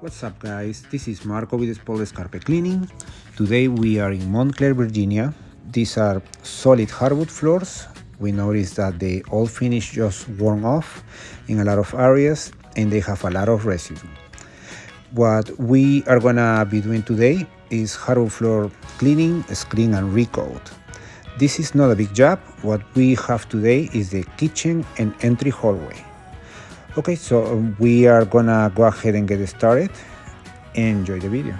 What's up guys, this is Marco with Spotless Carpet Cleaning. Today we are in Montclair, Virginia. These are solid hardwood floors. We noticed that the old finish just worn off in a lot of areas and they have a lot of residue. What we are gonna be doing today is hardwood floor cleaning, screen and recoat. This is not a big job. What we have today is the kitchen and entry hallway. Okay, so we are gonna go ahead and get started. Enjoy the video.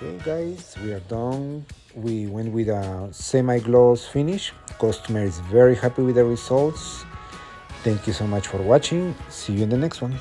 Okay guys, we are done. We went with a semi-gloss finish. Customer is very happy with the results. Thank you so much for watching. See you in the next one.